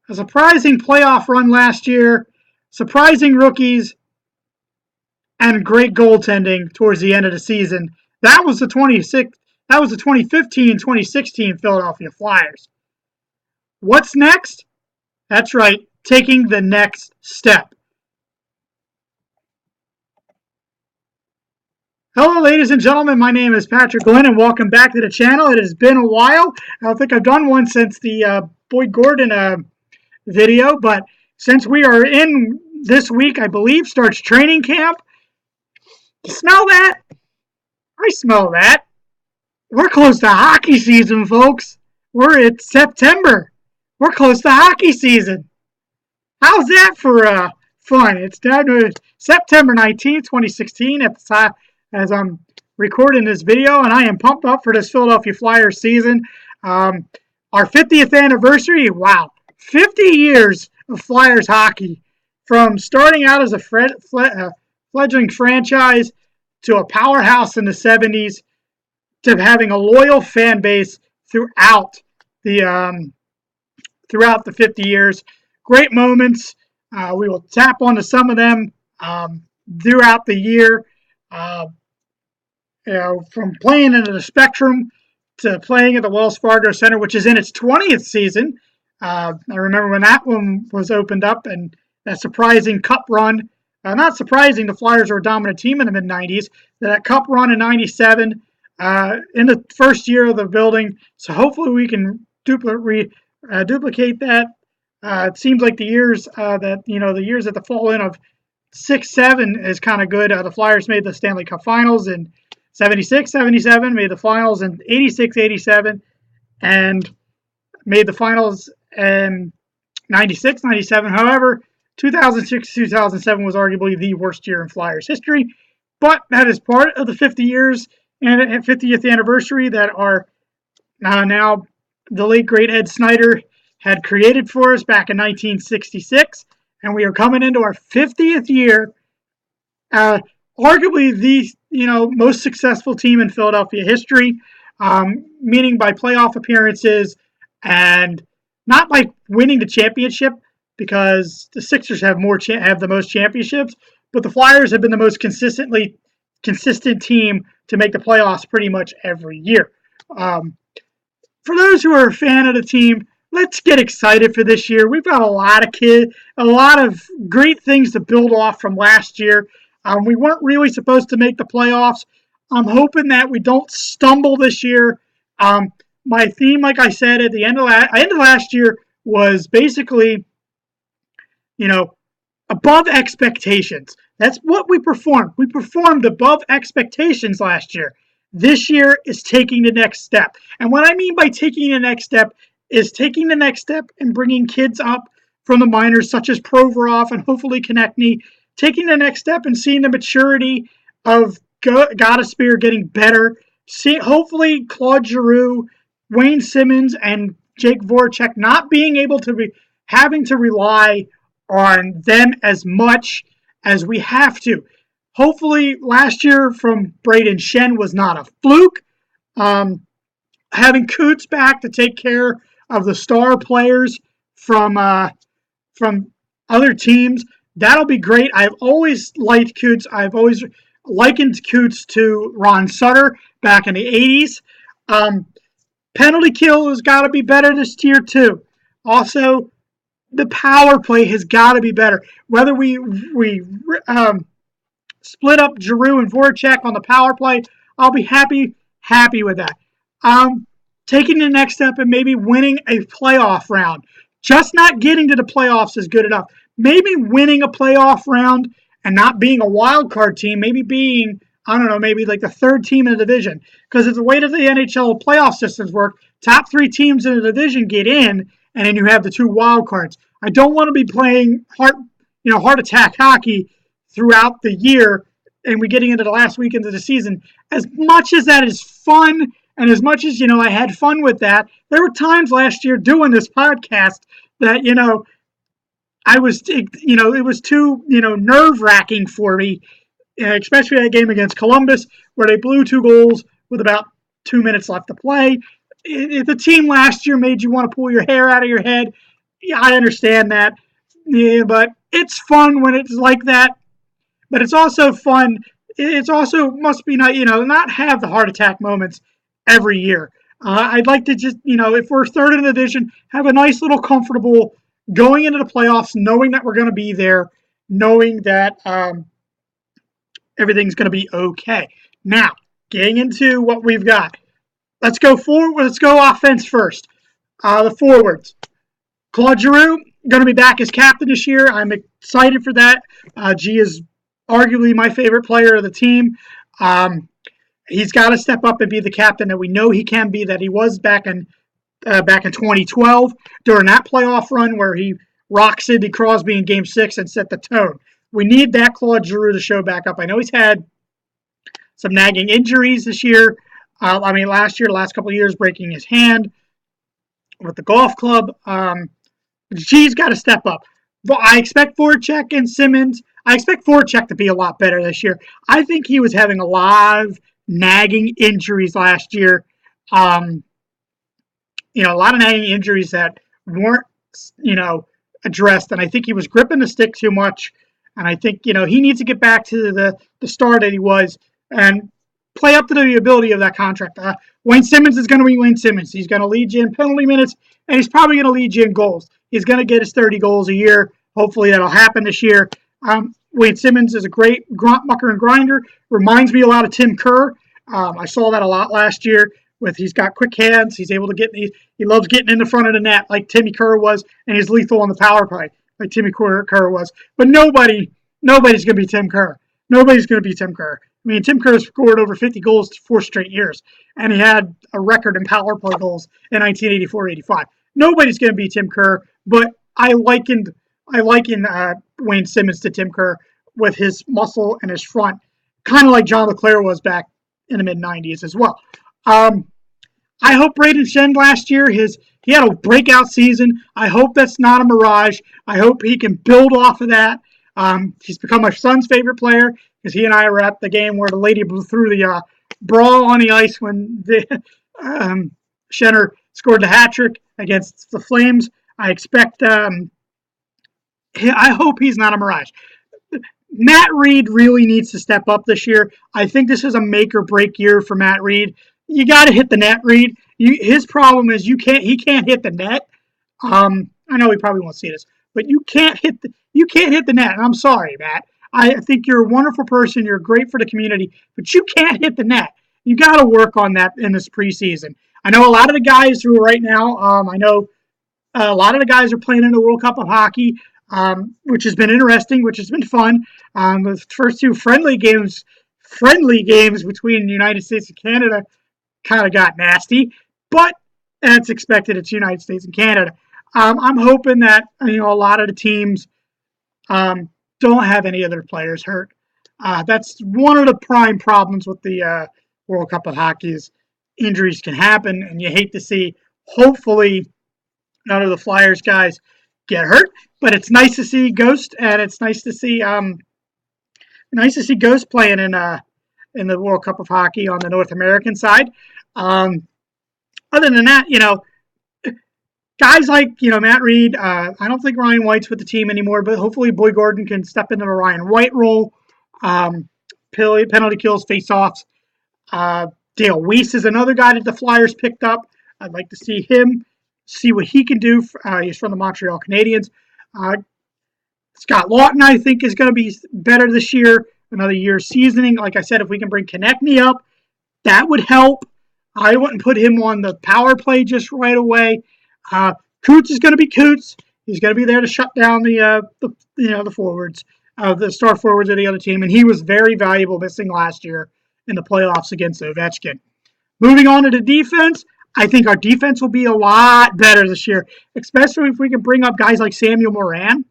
A surprising playoff run last year, surprising rookies, and great goaltending towards the end of the season. That was the 2015-2016 Philadelphia Flyers. What's next? That's right, taking the next step. Hello, ladies and gentlemen. My name is Patrick Glenn, and welcome back to the channel. It has been a while. I don't think I've done one since the Boyd Gordon video, but since we are in this week, I believe, starts training camp. You smell that? I smell that. We're close to hockey season, folks. We're at September. We're close to hockey season. How's that for fun? It's down to September 19th, 2016 at the time as I'm recording this video, and I am pumped up for this Philadelphia Flyers season. Our 50th anniversary, wow, 50 years of Flyers hockey, from starting out as a fledgling franchise to a powerhouse in the 70s to having a loyal fan base throughout the 50 years. Great moments. We will tap onto some of them throughout the year. From playing into the Spectrum to playing at the Wells Fargo Center, which is in its 20th season. I remember when that one was opened up and that surprising cup run. Not surprising, the Flyers were a dominant team in the mid-90s. That cup run in 97 in the first year of the building. So hopefully we can duplicate that. It seems like the years the years at the fall in of 6-7 is kind of good. The Flyers made the Stanley Cup Finals in 76-77, made the finals in 86-87, and made the finals in 96-97. However, 2006-2007 was arguably the worst year in Flyers history, but that is part of the 50 years and 50th anniversary that are now the late great Ed Snider had created for us back in 1966, and we are coming into our 50th year. Arguably the most successful team in Philadelphia history, meaning by playoff appearances and not by winning the championship, because the Sixers have the most championships, but the Flyers have been the most consistent team to make the playoffs pretty much every year. For those who are a fan of the team, let's get excited for this year. We've got a lot of great things to build off from last year. We weren't really supposed to make the playoffs. I'm hoping that we don't stumble this year. My theme, like I said, at the end of last year was basically, above expectations. That's what we performed. We performed above expectations last year. This year is taking the next step. And what I mean by taking the next step is taking the next step and bringing kids up from the minors, such as Provorov and hopefully Konechny, taking the next step and seeing the maturity of Gostisbehere getting better. Hopefully Claude Giroux, Wayne Simmonds, and Jake Voracek not being able to be having to rely on them as much as we have to. Hopefully last year from Braden Shen was not a fluke. Having Coots back to take care of the star players from other teams, that'll be great. I've always liked Coots. I've always likened Coots to Ron Sutter back in the 80s. Penalty kill has got to be better this year too. Also, the power play has got to be better. Whether we split up Giroux and Voracek on the power play, I'll be happy with that. Taking the next step and maybe winning a playoff round. Just not getting to the playoffs is good enough. Maybe winning a playoff round and not being a wild card team, maybe being, maybe like the third team in the division. Because it's the way that the NHL playoff systems work. Top three teams in the division get in, and then you have the two wild cards. I don't want to be playing heart attack hockey throughout the year and we're getting into the last weekend of the season. As much as that is fun, and as much as, I had fun with that, there were times last year doing this podcast that, I was, it was too, nerve-wracking for me, especially that game against Columbus where they blew 2 goals with about 2 minutes left to play. The team last year made you want to pull your hair out of your head. Yeah, I understand that. Yeah, but it's fun when it's like that. But it's also fun. It's also must be not not have the heart attack moments every year. I'd like to just if we're third in the division, have a nice little comfortable going into the playoffs, knowing that we're going to be there, knowing that everything's going to be okay. Now, getting into what we've got. Let's go forward. Let's go offense first. The forwards. Claude Giroux going to be back as captain this year. I'm excited for that. G is arguably my favorite player of the team. He's got to step up and be the captain that we know he can be. That he was back in 2012 during that playoff run where he rocked Sidney Crosby in Game 6 and set the tone. We need that Claude Giroux to show back up. I know he's had some nagging injuries this year. Last year, the last couple of years, breaking his hand with the golf club. G's got to step up. But I expect Voracek and Simmonds. I expect Voracek to be a lot better this year. I think he was having a lot of nagging injuries last year. A lot of nagging injuries that weren't, addressed. And I think he was gripping the stick too much. And I think, he needs to get back to the star that he was and play up to the ability of that contract. Wayne Simmonds is going to be Wayne Simmonds. He's going to lead you in penalty minutes, and he's probably going to lead you in goals. He's going to get his 30 goals a year. Hopefully that'll happen this year. Wayne Simmonds is a great grunt, mucker, and grinder. Reminds me a lot of Tim Kerr. I saw that a lot last year. He's got quick hands. He's able to get. He loves getting in the front of the net like Timmy Kerr was, and he's lethal on the power play like Timmy Kerr was. But nobody's going to be Tim Kerr. Nobody's going to be Tim Kerr. Tim Kerr scored over 50 goals 4 straight years, and he had a record in power play goals in 1984-85. Nobody's going to be Tim Kerr, but I liken Wayne Simmonds to Tim Kerr with his muscle and his front, kind of like John LeClair was back in the mid-90s as well. I hope Brayden Schenn last year, he had a breakout season. I hope that's not a mirage. I hope he can build off of that. He's become my son's favorite player because he and I were at the game where the lady threw the brawl on the ice when Schenner scored the hat trick against the Flames. I expect. I hope he's not a mirage. Matt Reed really needs to step up this year. I think this is a make or break year for Matt Reed. You got to hit the net, Reed. His problem is he can't hit the net. I know he probably won't see this, but you can't hit the net. And I'm sorry, Matt. I think you're a wonderful person. You're great for the community, but you can't hit the net. You got to work on that in this preseason. I know a lot of the guys who are right now. I know a lot of the guys are playing in the World Cup of Hockey, which has been interesting, which has been fun. The first two friendly games between the United States and Canada kind of got nasty, but it's expected. It's United States and Canada. I'm hoping that a lot of the teams don't have any other players hurt. That's one of the prime problems with the World Cup of Hockey is injuries can happen, and you hate to see. Hopefully, none of the Flyers guys get hurt. But it's nice to see Ghost, and it's nice to see Ghost playing in the World Cup of Hockey on the North American side. Other than that, guys like Matt Reed. I don't think Ryan White's with the team anymore, but hopefully Boy Gordon can step into the Ryan White role. Penalty kills, face-offs. Dale Weiss is another guy that the Flyers picked up. I'd like to see him, see what he can do. He's from the Montreal Canadiens. Scott Lawton, I think, is going to be better this year. Another year seasoning. Like I said, if we can bring Konechny up, that would help. I wouldn't put him on the power play just right away. Coots is going to be Coots. He's going to be there to shut down the forwards, the star forwards of the other team, and he was very valuable missing last year in the playoffs against Ovechkin. Moving on to the defense, I think our defense will be a lot better this year, especially if we can bring up guys like Samuel Morin,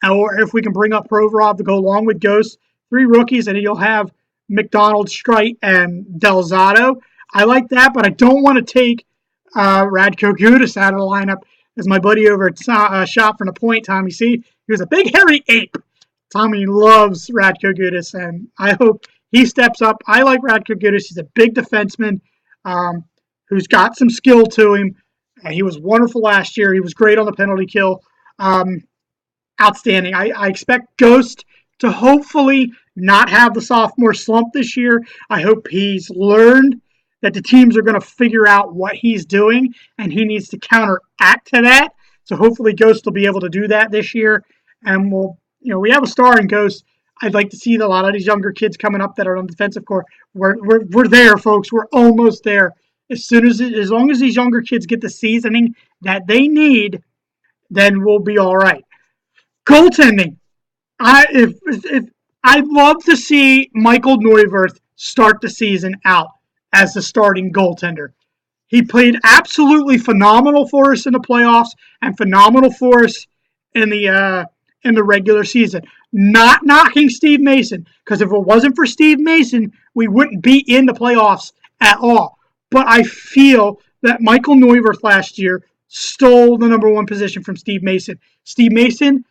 or if we can bring up Provorov to go along with Ghost. 3 rookies, and you'll have McDonald, Streit, and Del Zotto. I like that, but I don't want to take Radko Gudas out of the lineup. As my buddy over at Shop from the Point, Tommy C., he was a big hairy ape. Tommy loves Radko Gudas, and I hope he steps up. I like Radko Gudas. He's a big defenseman who's got some skill to him, And he was wonderful last year. He was great on the penalty kill. Um, Outstanding. I expect Ghost to hopefully not have the sophomore slump this year. I hope he's learned that the teams are going to figure out what he's doing, and he needs to counteract to that. So hopefully Ghost will be able to do that this year. And we have a star in Ghost. I'd like to see a lot of these younger kids coming up that are on the defensive core. We're there, folks. We're almost there. As long as these younger kids get the seasoning that they need, then we'll be all right. Goaltending. If I'd love to see Michael Neuwirth start the season out as the starting goaltender. He played absolutely phenomenal for us in the playoffs and phenomenal for us in the regular season. Not knocking Steve Mason, because if it wasn't for Steve Mason, we wouldn't be in the playoffs at all. But I feel that Michael Neuwirth last year stole the number one position from Steve Mason. Steve Mason,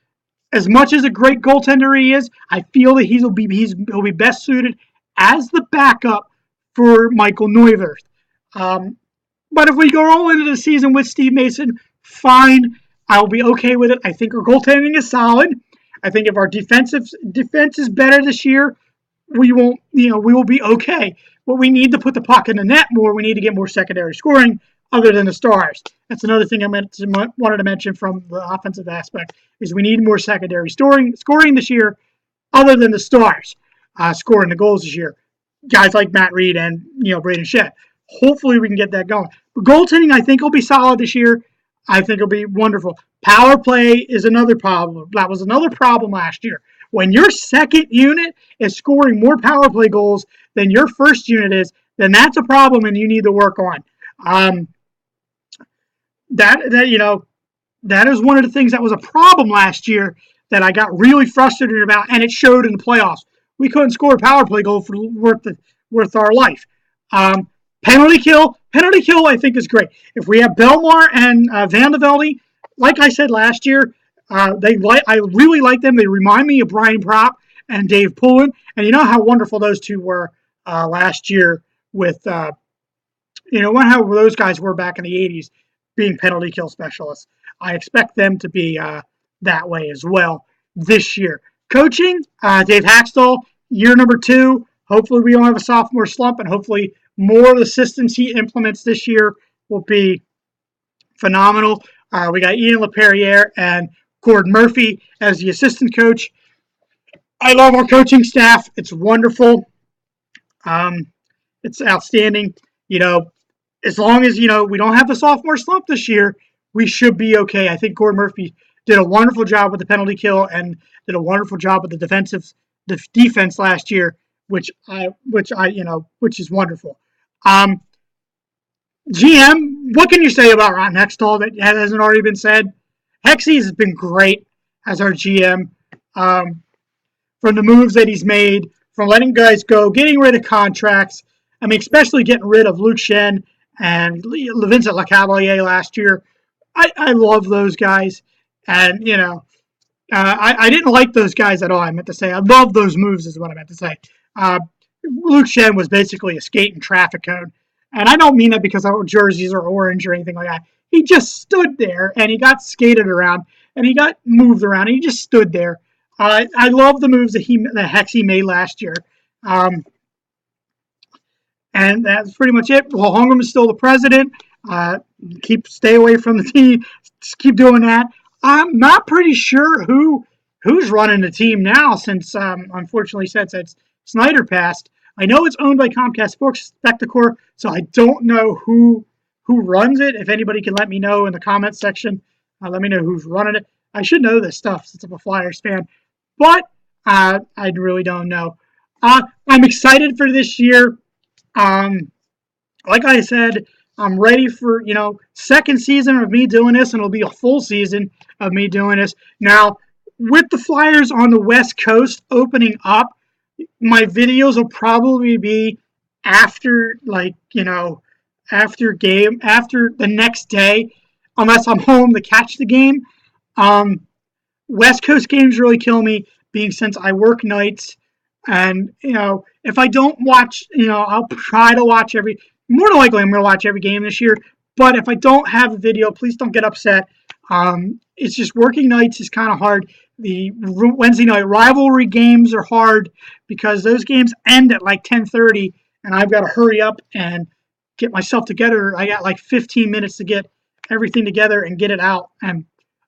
as much as a great goaltender he is, I feel that he'll be best suited as the backup for Michael Neuwirth. But if we go all into the season with Steve Mason, fine. I'll be okay with it. I think our goaltending is solid. I think if our defense is better this year, we will be okay. But we need to put the puck in the net more. We need to get more secondary scoring other than the Stars. That's another thing I wanted to mention from the offensive aspect is we need more secondary scoring this year other than the Stars scoring the goals this year. Guys like Matt Reed and Braden Shedd. Hopefully we can get that going. But goaltending, I think, will be solid this year. I think it'll be wonderful. Power play is another problem. That was another problem last year. When your second unit is scoring more power play goals than your first unit is, then that's a problem and you need to work on. That is one of the things that was a problem last year that I got really frustrated about, and it showed in the playoffs. We couldn't score a power play goal for worth our life. Penalty kill, I think is great. If we have Belmar and Van de Velde, like I said last year, I really like them. They remind me of Brian Propp and Dave Poulin, and you know how wonderful those two were last year with how those guys were back in the '80s, being penalty kill specialists. I expect them to be that way as well this year. Coaching, Dave Haxtell, year number 2. Hopefully we don't have a sophomore slump, and hopefully more of the systems he implements this year will be phenomenal. We got Ian LaPerriere and Gordon Murphy as the assistant coach. I love our coaching staff. It's wonderful. It's outstanding. As long as, we don't have the sophomore slump this year, we should be okay. I think Gordon Murphy did a wonderful job with the penalty kill and did a wonderful job with the defense last year, which is wonderful. GM, what can you say about Ron Hextall that hasn't already been said? Hexy has been great as our GM. From the moves that he's made, from letting guys go, getting rid of contracts. I mean, especially getting rid of Luke Shen and Vincent Lecavalier last year. I love those guys. And, I didn't like those guys at all, I meant to say. I love those moves is what I meant to say. Luke Shen was basically a skate and traffic cone. And I don't mean that because our jerseys are orange or anything like that. He just stood there, and he got skated around, and he got moved around, and he just stood there. I love the moves that Hexy made last year. And that's pretty much it. Well, Holmgren is still the president. Stay away from the team. Just keep doing that. I'm not pretty sure who's running the team now since, unfortunately, since Snyder passed. I know it's owned by Comcast Sports Spectacor, so I don't know who runs it. If anybody can let me know in the comments section, let me know who's running it. I should know this stuff since I'm a Flyers fan, but I really don't know. I'm excited for this year. Like I said, I'm ready for, second season of me doing this, and it'll be a full season of me doing this. Now, with the Flyers on the West Coast opening up, my videos will probably be after the next day, unless I'm home to catch the game. West Coast games really kill me, being since I work nights. And, if I don't watch, I'll try to watch more than likely I'm going to watch every game this year. But if I don't have a video, please don't get upset. It's just working nights is kind of hard. The Wednesday night rivalry games are hard because those games end at like 10:30, and I've got to hurry up and get myself together. I got like 15 minutes to get everything together and get it out and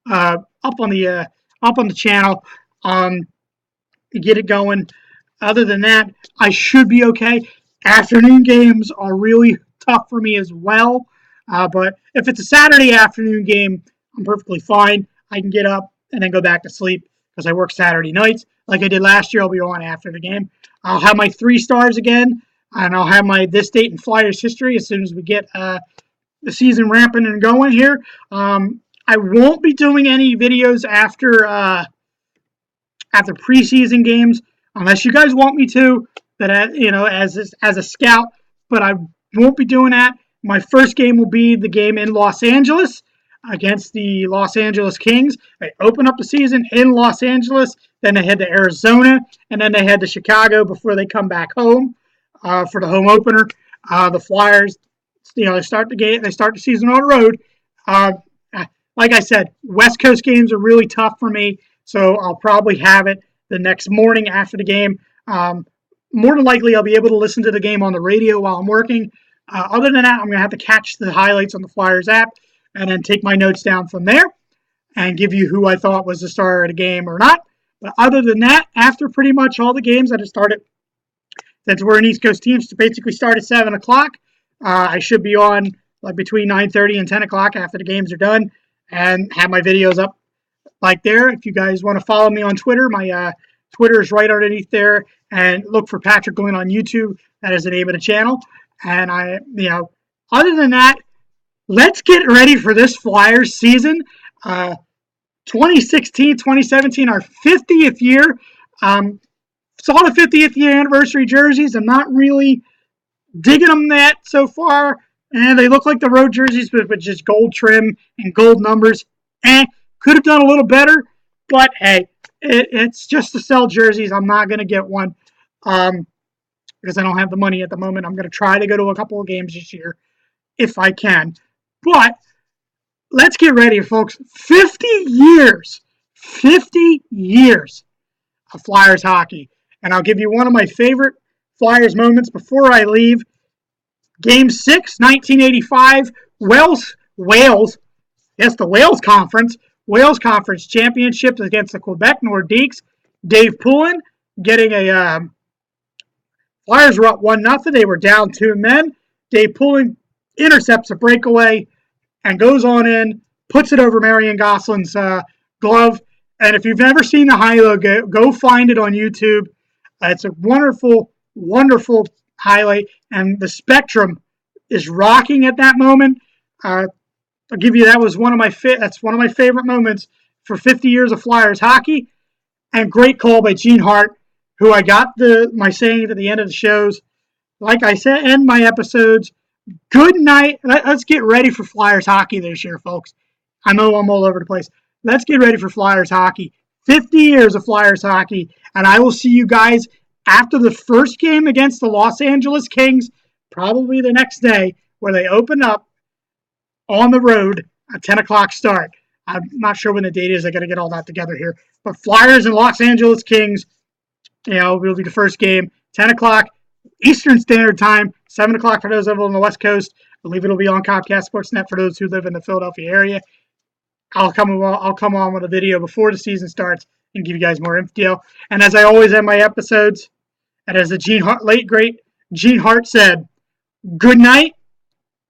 up on the channel, get it going. Other than that, I should be okay. Afternoon games are really tough for me as well. But if it's a Saturday afternoon game, I'm perfectly fine. I can get up and then go back to sleep because I work Saturday nights. Like I did last year, I'll be on after the game. I'll have my 3 stars again, and I'll have my this date in Flyers history as soon as we get the season ramping and going here. I won't be doing any videos after preseason games unless you guys want me to. That as a scout, but I won't be doing that. My first game will be the game in Los Angeles against the Los Angeles Kings. They open up the season in Los Angeles, then they head to Arizona, and then they head to Chicago before they come back home for the home opener. The Flyers, they start the season on the road. Like I said, West Coast games are really tough for me, so I'll probably have it the next morning after the game. More than likely, I'll be able to listen to the game on the radio while I'm working. Other than that, I'm going to have to catch the highlights on the Flyers app and then take my notes down from there and give you who I thought was the star of the game or not. But other than that, after pretty much all the games that have started, since we're an East Coast team, to basically start at 7 o'clock, I should be on like between 9:30 and 10 o'clock after the games are done and have my videos up like there. If you guys want to follow me on Twitter, my Twitter is right underneath there, and look for Patrick Glynn on YouTube. That is the name of the channel. And other than that, let's get ready for this Flyers season. 2016, 2017, our 50th year. Saw the 50th year anniversary jerseys. I'm not really digging them that so far. And they look like the road jerseys, but with just gold trim and gold numbers. Could have done a little better, but hey, it's just to sell jerseys. I'm not going to get one because I don't have the money at the moment. I'm going to try to go to a couple of games this year if I can. But let's get ready, folks. 50 years of Flyers hockey. And I'll give you one of my favorite Flyers moments before I leave. Game 6, 1985, Wales. Yes, the Wales Conference Championships against the Quebec Nordiques. Dave Poulin getting a Flyers were up 1-0. They were down 2 men. Dave Poulin intercepts a breakaway and goes on in, puts it over Marion Gosselin's glove. And if you've never seen the highlight, go find it on YouTube. It's a wonderful, wonderful highlight, and the Spectrum is rocking at that moment. I'll give you that's one of my favorite moments for 50 years of Flyers hockey. And great call by Gene Hart, who I got my saying at the end of the shows. Like I said, end my episodes. Good night. Let's get ready for Flyers hockey this year, folks. I know I'm all over the place. Let's get ready for Flyers hockey. 50 years of Flyers hockey, and I will see you guys after the first game against the Los Angeles Kings, probably the next day, where they open up on the road at 10 o'clock start. I'm not sure when the date is. I got to get all that together here. But Flyers and Los Angeles Kings, will be the first game, 10 o'clock Eastern Standard Time, 7 o'clock for those over on the West Coast. I believe it'll be on Comcast Sportsnet for those who live in the Philadelphia area. I'll come on with a video before the season starts and give you guys more info. And as I always end my episodes, and as the late great Gene Hart said, good night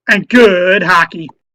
and good hockey.